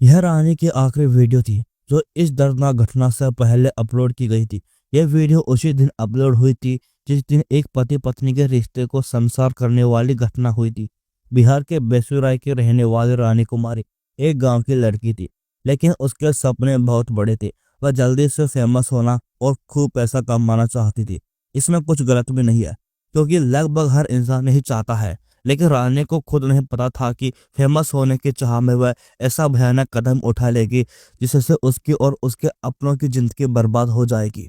यह रानी की आखिरी वीडियो थी जो इस दर्दनाक घटना से पहले अपलोड की गई थी। यह वीडियो उसी दिन अपलोड हुई थी जिस दिन एक पति पत्नी के रिश्ते को संसार करने वाली घटना हुई थी। बिहार के बेगूसराय के रहने वाली रानी कुमारी एक गांव की लड़की थी, लेकिन उसके सपने बहुत बड़े थे। वह जल्दी से फेमस होना और खूब पैसा कमाना चाहती थी। इसमें कुछ गलत भी नहीं है, क्योंकि लगभग हर इंसान यही चाहता है। लेकिन रानी को खुद नहीं पता था कि फेमस होने की चाह में वह ऐसा भयानक कदम उठा लेगी जिससे उसकी और उसके अपनों की जिंदगी बर्बाद हो जाएगी।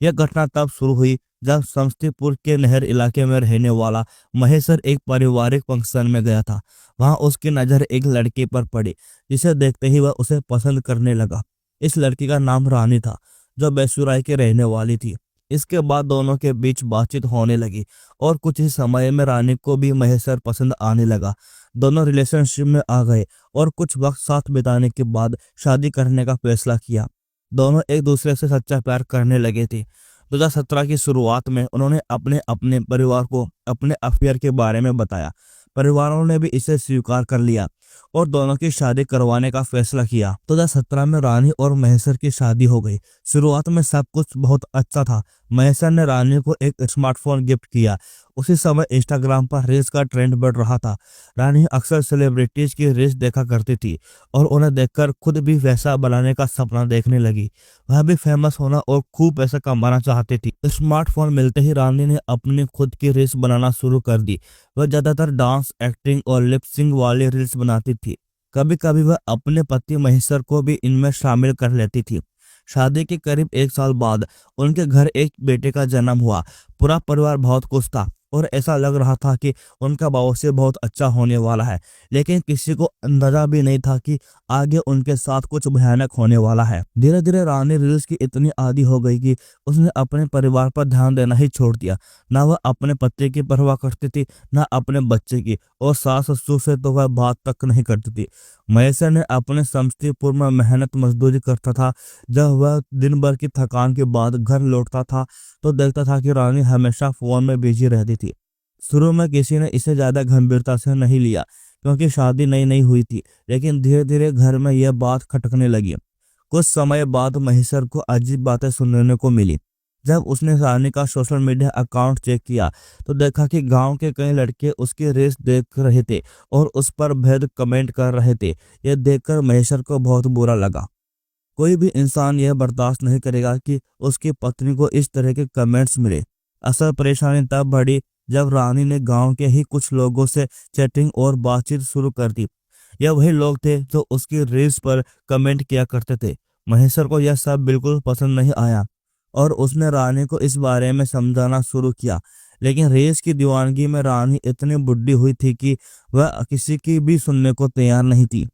यह घटना तब शुरू हुई जब समस्तीपुर के नहर इलाके में रहने वाला महेश्वर एक पारिवारिक फंक्शन में गया था। वहां उसकी नजर एक लड़की पर पड़ी, जिसे देखते ही वह उसे पसंद करने लगा। इस लड़की का नाम रानी था, जो बेसुराय के रहने वाली थी। इसके बाद दोनों के बीच बातचीत होने लगी और कुछ ही समय में रानी को भी महेश्वर पसंद आने लगा। दोनों रिलेशनशिप में आ गए और कुछ वक्त साथ बिताने के बाद शादी करने का फैसला किया। दोनों एक दूसरे से सच्चा प्यार करने लगे थे। 2017 की शुरुआत में उन्होंने अपने अपने परिवार को अपने अफेयर के बारे में बताया। परिवारों ने भी इसे स्वीकार कर लिया और दोनों की शादी करवाने का फैसला किया। 2017 में रानी और महेश्वर की शादी हो गई। शुरुआत में सब कुछ बहुत अच्छा था। महेश्वर ने रानी को एक स्मार्टफोन गिफ्ट किया। उसी समय इंस्टाग्राम पर रील्स का ट्रेंड बढ़ रहा था। रानी अक्सर सेलिब्रिटीज की रील्स देखा करती थी और उन्हें देखकर खुद भी वैसा बनाने का सपना देखने लगी। वह भी फेमस होना और खूब पैसा कमाना चाहती थी। स्मार्टफोन मिलते ही रानी ने अपनी खुद की रील्स बनाना शुरू कर दी। वह ज्यादातर डांस, एक्टिंग और लिप सिंक वाली रील्स बनाती थी। कभी कभी वह अपने पति महेश्वर को भी इनमें शामिल कर लेती थी। शादी के करीब एक साल बाद उनके घर एक बेटे का जन्म हुआ। पूरा परिवार बहुत खुश था और ऐसा लग रहा था कि उनका भविष्य बहुत अच्छा होने वाला है। लेकिन किसी को अंदाजा भी नहीं था कि आगे उनके साथ कुछ भयानक होने वाला है। धीरे धीरे रानी रील्स की इतनी आदी हो गई कि उसने अपने परिवार पर ध्यान देना ही छोड़ दिया। ना वह अपने पति की परवाह करती थी, ना अपने बच्चे की, और सास ससुर से तो वह बात तक नहीं करती थी। महेश्वर ने अपने समस्तीपुर में मेहनत मजदूरी करता था। जब वह दिन भर की थकान के बाद घर लौटता था तो देखता था कि रानी हमेशा फोन में बिजी रहती थी। शुरू में किसी ने इसे ज्यादा गंभीरता से नहीं लिया, क्योंकि शादी नई नई हुई थी। लेकिन धीरे धीरे घर में यह बात खटकने लगी। कुछ समय बाद महेश्वर को अजीब बातें सुनने को मिली। जब उसने रानी का सोशल मीडिया अकाउंट चेक किया तो देखा कि गांव के कई लड़के उसकी रील्स देख रहे थे और उस पर भेद कमेंट कर रहे थे। यह देखकर महेश्वर को बहुत बुरा लगा। कोई भी इंसान यह बर्दाश्त नहीं करेगा कि उसकी पत्नी को इस तरह के कमेंट्स मिले। असल परेशानी तब बढ़ी जब रानी ने गांव के ही कुछ लोगों से चैटिंग और बातचीत शुरू कर दी। यह वही लोग थे जो उसकी रील्स पर कमेंट किया करते थे। महेश्वर को यह सब बिल्कुल पसंद नहीं आया और उसने रानी को इस बारे में समझाना शुरू किया। लेकिन रील्स की दीवानगी में रानी इतनी बुढ़ी हुई थी कि वह किसी की भी सुनने को तैयार नहीं थी।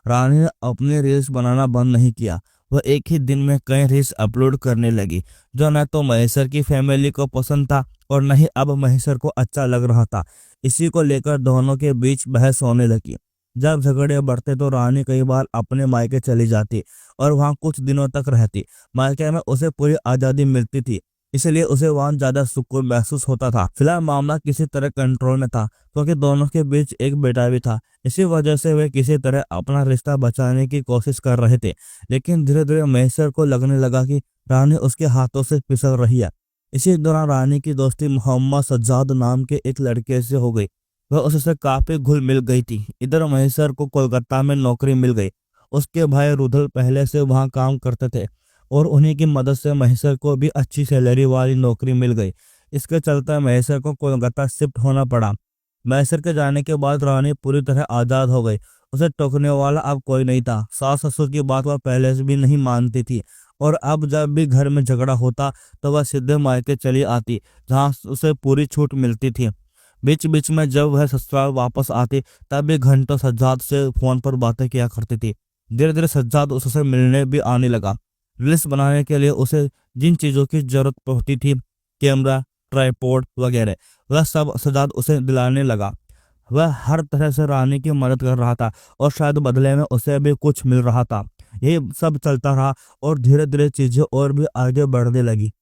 रानी ने अपने रील्स बनाना बंद नहीं किया। वह एक ही दिन में कई रील्स अपलोड करने लगी, जो न तो महेश्वर की फैमिली को पसंद था और न ही अब महेश्वर को अच्छा लग रहा था। इसी को लेकर दोनों के बीच बहस होने लगी। जब झगड़े बढ़ते तो रानी कई बार अपने मायके चली जाती और वहां कुछ दिनों तक रहती। मायके में उसे पूरी आज़ादी मिलती थी, इसलिए उसे वहां ज्यादा सुकून महसूस होता था। फिलहाल मामला किसी तरह कंट्रोल में था, क्योंकि दोनों के बीच एक बेटा भी था। इसी वजह से वे किसी तरह अपना रिश्ता बचाने की कोशिश कर रहे थे। लेकिन धीरे धीरे महेश्वर को लगने लगा कि रानी उसके हाथों से फिसल रही है। इसी दौरान रानी की दोस्ती मोहम्मद सज्जाद नाम के एक लड़के से हो गई। वह उससे काफी घुल मिल गई थी। इधर महेश्वर को कोलकाता में नौकरी मिल गई। उसके भाई रुदल पहले से वहां काम करते थे और उन्हीं की मदद से महेश्वर को भी अच्छी सैलरी वाली नौकरी मिल गई। इसके चलते महेश्वर को कोलकाता शिफ्ट होना पड़ा। महेश्वर के जाने के बाद रानी पूरी तरह आजाद हो गई। उसे टोकने वाला अब कोई नहीं था। सास ससुर की बात वह पहले से भी नहीं मानती थी और अब जब भी घर में झगड़ा होता तो वह सीधे मायके चली आती, जहां उसे पूरी छूट मिलती थी। बीच बीच में जब वह ससुराल वापस आती तब भी घंटों सज्जाद से फोन पर बातें किया करती थी। धीरे धीरे सज्जाद उससे मिलने भी आने लगा। रील्स बनाने के लिए उसे जिन चीजों की जरूरत पड़ती थी, कैमरा, ट्राइपॉड वगैरह, वह सब सज्जाद उसे दिलाने लगा। वह हर तरह से रानी की मदद कर रहा था और शायद बदले में उसे भी कुछ मिल रहा था। यही सब चलता रहा और धीरे धीरे चीजें और भी आगे बढ़ने लगी।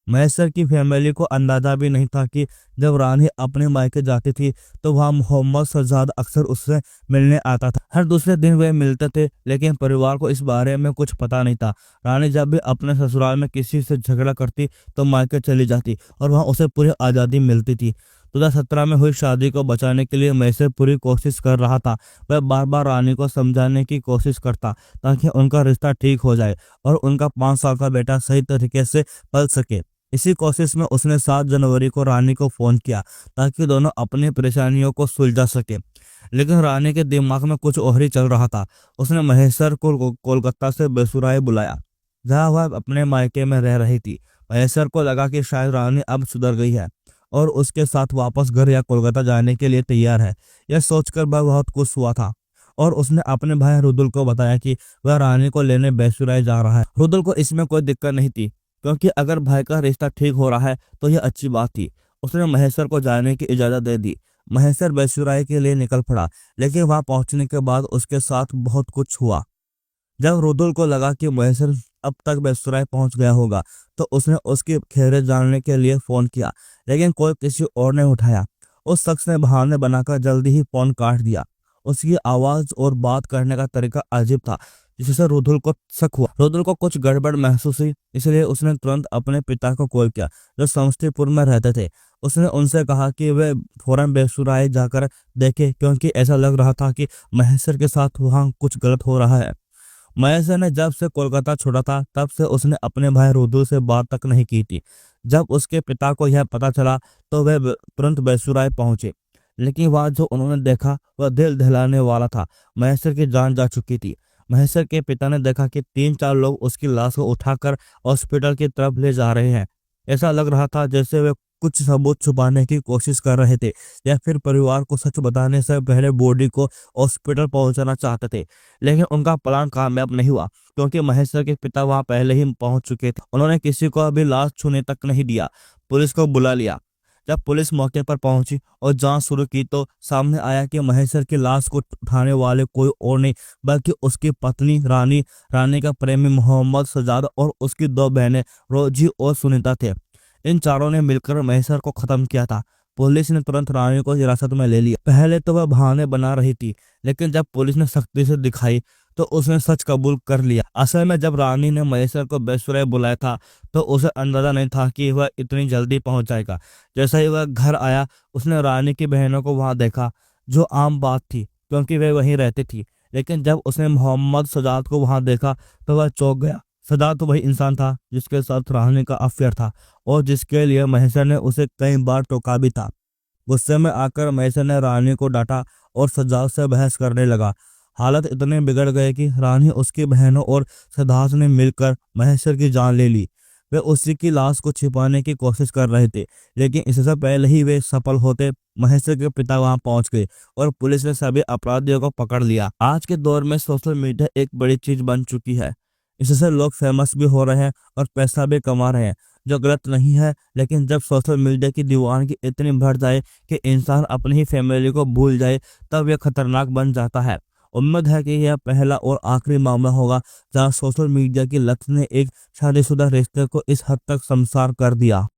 महेश्वर की फैमिली को अंदाजा भी नहीं था कि जब रानी अपने मायके जाती थी तो वहाँ मोहम्मद सज्जाद अक्सर उससे मिलने आता था। हर दूसरे दिन वे मिलते थे, लेकिन परिवार को इस बारे में कुछ पता नहीं था। रानी जब भी अपने ससुराल में किसी से झगड़ा करती तो मायके चली जाती और वहाँ उसे पूरी आज़ादी मिलती थी। 2017 में हुई शादी को बचाने के लिए महेश्वर पूरी कोशिश कर रहा था। वह बार बार रानी को समझाने की कोशिश करता ताकि उनका रिश्ता ठीक हो जाए और उनका 5 साल का बेटा सही तरीके से पल सके। इसी कोशिश में उसने 7 जनवरी को रानी को फोन किया ताकि दोनों अपनी परेशानियों को सुलझा सके। लेकिन रानी के दिमाग में कुछ और ही चल रहा था। उसने महेश्वर को कोलकाता से बेसुराय बुलाया, जहां वह अपने मायके में रह रही थी। महेश्वर को लगा कि शायद रानी अब सुधर गई है और उसके साथ वापस घर या कोलकाता जाने के लिए तैयार है। यह सोचकर वह बहुत खुश हुआ था और उसने अपने भाई रुदुल को बताया कि वह रानी को लेने बेसुराय जा रहा है। रुदुल को इसमें कोई दिक्कत नहीं थी, क्योंकि अगर भाई का रिश्ता ठीक हो रहा है तो यह अच्छी बात थी। उसने महेश्वर को जाने की इजाज़त दे दी। महेश्वर बेसुराय के लिए निकल पड़ा, लेकिन वहां पहुंचने के बाद उसके साथ बहुत कुछ हुआ। जब रुदुल को लगा कि महेश्वर अब तक बेसुराय पहुंच गया होगा तो उसने उसकी खैरियत जानने के लिए फ़ोन किया, लेकिन कोई किसी और ने उठाया। उस शख्स ने बहाने बनाकर जल्दी ही फ़ोन काट दिया। उसकी आवाज़ और बात करने का तरीका अजीब था, जिससे रुदुल को शक हुआ। रुदुल को कुछ गड़बड़ महसूस हुई, इसलिए उसने तुरंत अपने पिता को कॉल किया, जो समस्तीपुर में रहते थे। उसने उनसे कहा कि वे फौरन बेसुराय जाकर देखे, क्योंकि ऐसा लग रहा था कि महेश्वर के साथ वहाँ कुछ गलत हो रहा है। महेश्वर ने जब से कोलकाता छोड़ा था तब से उसने अपने भाई रुदुल से बात तक नहीं की थी। जब उसके पिता को यह पता चला तो वे तुरंत बेसुराय पहुंचे, लेकिन वहाँ जो उन्होंने देखा वह दिल दहलाने वाला था। महेश्वर की जान जा चुकी थी। महेश्वर के पिता ने देखा कि 3-4 लोग उसकी लाश को उठाकर हॉस्पिटल की तरफ ले जा रहे हैं। ऐसा लग रहा था जैसे वे कुछ सबूत छुपाने की कोशिश कर रहे थे या फिर परिवार को सच बताने से पहले बॉडी को हॉस्पिटल पहुंचाना चाहते थे। लेकिन उनका प्लान कामयाब नहीं हुआ, क्योंकि महेश्वर के पिता वहां पहले ही पहुंच चुके थे। उन्होंने किसी को अभी लाश छूने तक नहीं दिया। पुलिस को बुला लिया। जब पुलिस मौके पर पहुंची और जांच शुरू की तो सामने आया कि महेश्वर की लाश को उठाने वाले कोई और नहीं बल्कि उसकी पत्नी रानी का प्रेमी मोहम्मद सज्जाद और उसकी 2 बहनें रोजी और सुनीता थे। इन चारों ने मिलकर महेश्वर को खत्म किया था। पुलिस ने तुरंत रानी को हिरासत में ले लिया। पहले तो वह बहाने बना रही थी, लेकिन जब पुलिस ने सख्ती से दिखाई तो उसने सच कबूल कर लिया। असल में जब रानी ने महेश्वर को बेसुराय बुलाया था तो उसे अंदाजा नहीं था कि वह इतनी जल्दी पहुंच जाएगा। जैसा ही वह घर आया उसने रानी की बहनों को वहां देखा, जो आम बात थी क्योंकि वे वहीं रहती थी। लेकिन जब उसने मोहम्मद सजाद को वहां देखा तो वह चौंक गया। सजाद तो वही इंसान था जिसके साथ रानी का अफेयर था और जिसके लिए महेश्वर ने उसे कई बार टोका भी था। गुस्से में आकर महेश्वर ने रानी को डांटा और सज्जाद से बहस करने लगा। हालत इतने बिगड़ गए कि रानी, उसकी बहनों और सज्जाद ने मिलकर महेश्वर की जान ले ली। वे उसी की लाश को छिपाने की कोशिश कर रहे थे, लेकिन इससे पहले ही वे सफल होते महेश्वर के पिता वहां पहुंच गए और पुलिस ने सभी अपराधियों को पकड़ लिया। आज के दौर में सोशल मीडिया एक बड़ी चीज बन चुकी है। इससे लोग फेमस भी हो रहे हैं और पैसा भी कमा रहे हैं, जो गलत नहीं है। लेकिन जब सोशल मीडिया की दीवानगी इतनी बढ़ जाए कि इंसान अपनी ही फैमिली को भूल जाए, तब यह खतरनाक बन जाता है। उम्मीद है कि यह पहला और आखिरी मामला होगा जहां सोशल मीडिया की लत ने एक शादीशुदा रिश्ते को इस हद तक शर्मसार कर दिया।